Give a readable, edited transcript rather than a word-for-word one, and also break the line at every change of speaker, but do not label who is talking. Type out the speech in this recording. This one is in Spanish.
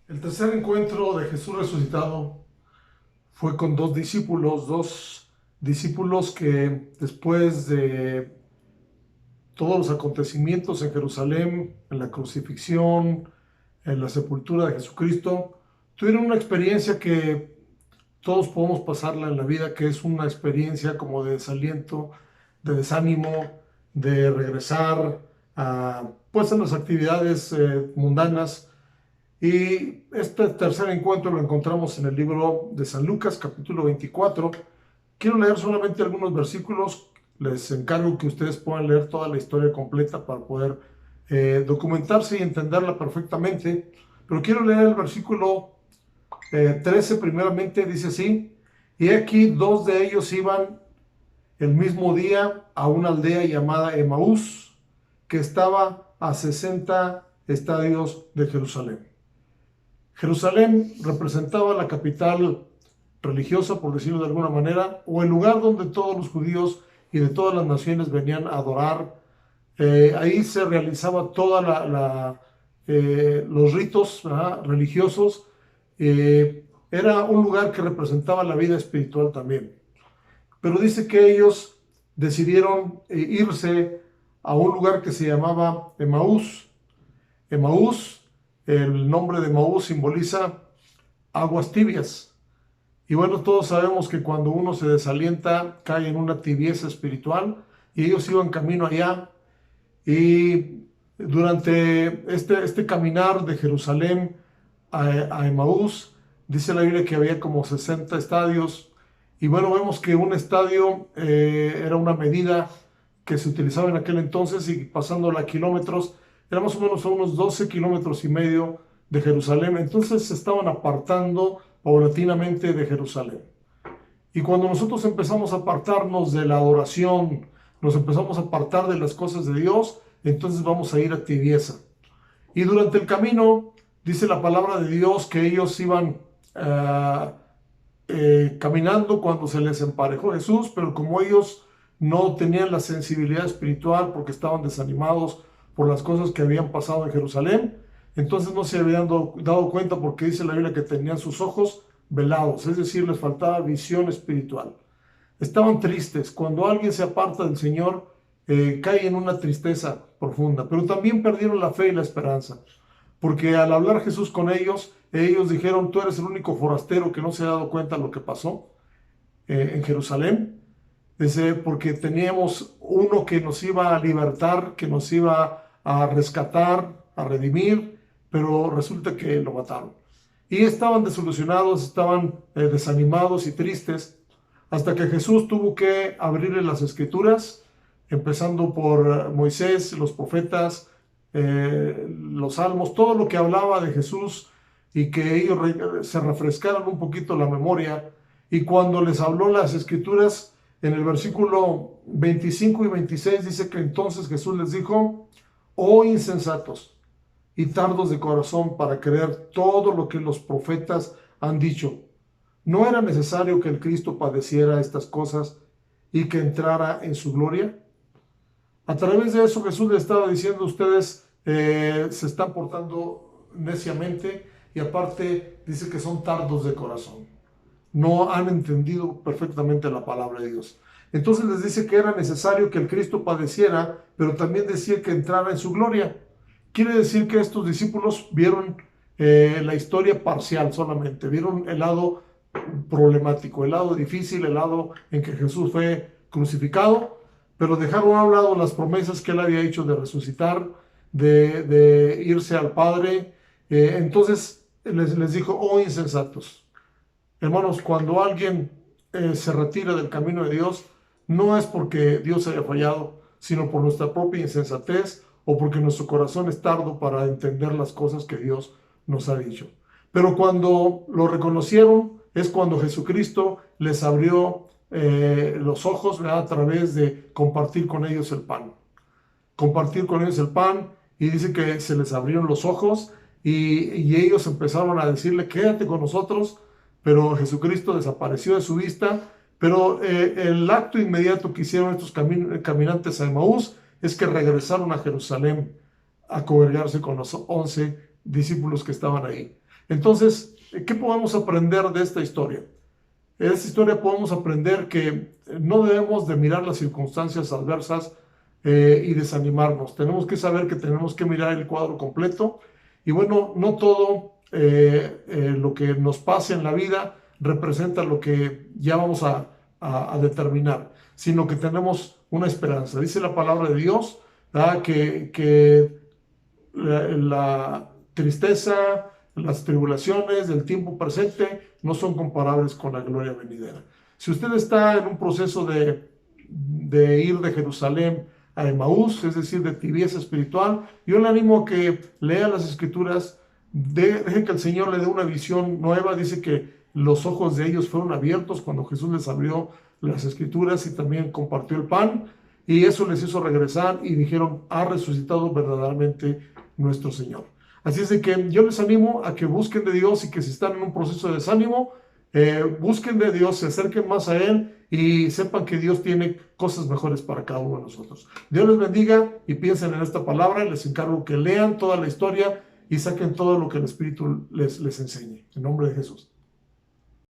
El tercer encuentro de Jesús resucitado fue con dos discípulos que después de todos los acontecimientos en Jerusalén, en la crucifixión, en la sepultura de Jesucristo, tuvieron una experiencia que todos podemos pasarla en la vida, que es una experiencia como de desaliento, de desánimo, de regresar a, pues, a las actividades mundanas. Y este tercer encuentro lo encontramos en el libro de San Lucas, capítulo 24. Quiero leer solamente algunos versículos. Les encargo que ustedes puedan leer toda la historia completa para poder documentarse y entenderla perfectamente. Pero quiero leer el versículo 13 primeramente. Dice así: y aquí dos de ellos iban el mismo día a una aldea llamada Emaús, que estaba a 60 estadios de Jerusalén. Jerusalén representaba la capital religiosa, por decirlo de alguna manera, o el lugar donde todos los judíos y de todas las naciones venían a adorar. Ahí se realizaba toda los ritos, ¿verdad?, religiosos. Era un lugar que representaba la vida espiritual también. Pero dice que ellos decidieron irse a un lugar que se llamaba Emaús. Emaús, el nombre de Emaús simboliza aguas tibias. Y bueno, todos sabemos que cuando uno se desalienta, cae en una tibieza espiritual, y ellos iban camino allá. Y durante este caminar de Jerusalén a Emaús, dice la Biblia que había como 60 estadios. Y bueno, vemos que un estadio era una medida que se utilizaba en aquel entonces, y pasándola a kilómetros, era más o menos a unos 12 kilómetros y medio de Jerusalén. Entonces se estaban apartando paulatinamente de Jerusalén. Y cuando nosotros empezamos a apartarnos de la adoración, nos empezamos a apartar de las cosas de Dios, entonces vamos a ir a tibieza. Y durante el camino, dice la palabra de Dios que ellos iban caminando cuando se les emparejó Jesús, pero como ellos no tenían la sensibilidad espiritual porque estaban desanimados por las cosas que habían pasado en Jerusalén, entonces no se habían dado cuenta, porque dice la Biblia que tenían sus ojos velados, es decir, les faltaba visión espiritual. Estaban tristes. Cuando alguien se aparta del Señor, cae en una tristeza profunda, pero también perdieron la fe y la esperanza, porque al hablar Jesús con ellos dijeron: tú eres el único forastero que no se ha dado cuenta de lo que pasó en Jerusalén. Dice: porque teníamos uno que nos iba a libertar, que nos iba a rescatar, a redimir, pero resulta que lo mataron. Y estaban desilusionados, estaban desanimados y tristes, hasta que Jesús tuvo que abrirle las escrituras, empezando por Moisés, los profetas, los salmos, todo lo que hablaba de Jesús, y que ellos se refrescaran un poquito la memoria. Y cuando les habló las escrituras, en el versículo 25 y 26 dice que entonces Jesús les dijo: oh insensatos y tardos de corazón para creer todo lo que los profetas han dicho. ¿No era necesario que el Cristo padeciera estas cosas y que entrara en su gloria? A través de eso Jesús le estaba diciendo: ustedes se están portando neciamente, y aparte dice que son tardos de corazón. No han entendido perfectamente la palabra de Dios. Entonces les dice que era necesario que el Cristo padeciera, pero también decía que entrara en su gloria. Quiere decir que estos discípulos vieron la historia parcial solamente, vieron el lado problemático, el lado difícil, el lado en que Jesús fue crucificado, pero dejaron a un lado las promesas que él había hecho de resucitar, de irse al Padre. Entonces les dijo: oh insensatos. Hermanos, cuando alguien se retira del camino de Dios, no es porque Dios haya fallado, sino por nuestra propia insensatez, o porque nuestro corazón es tardo para entender las cosas que Dios nos ha dicho. Pero cuando lo reconocieron, es cuando Jesucristo les abrió los ojos, ¿verdad?, a través de compartir con ellos el pan. Compartir con ellos el pan, y dice que se les abrieron los ojos, y ellos empezaron a decirle: quédate con nosotros. Pero Jesucristo desapareció de su vista. Pero el acto inmediato que hicieron estos caminantes a Emaús es que regresaron a Jerusalén a congregarse con los 11 discípulos que estaban ahí. Entonces, ¿qué podemos aprender de esta historia? En esta historia podemos aprender que no debemos de mirar las circunstancias adversas y desanimarnos. Tenemos que saber que tenemos que mirar el cuadro completo. Y bueno, no todo lo que nos pase en la vida representa lo que ya vamos a determinar, sino que tenemos una esperanza. Dice la palabra de Dios, ¿verdad? Que la tristeza, las tribulaciones del tiempo presente no son comparables con la gloria venidera. Si usted está en un proceso de ir de Jerusalén a Emaús, es decir, de tibieza espiritual, yo le animo a que lea las Escrituras, deje que el Señor le dé una visión nueva. Dice que los ojos de ellos fueron abiertos cuando Jesús les abrió las Escrituras y también compartió el pan, y eso les hizo regresar y dijeron, ha resucitado verdaderamente nuestro Señor. Así es de que yo les animo a que busquen de Dios y que si están en un proceso de desánimo, busquen de Dios, se acerquen más a Él y sepan que Dios tiene cosas mejores para cada uno de nosotros. Dios les bendiga y piensen en esta palabra. Les encargo que lean toda la historia y saquen todo lo que el Espíritu les enseñe. En nombre de Jesús.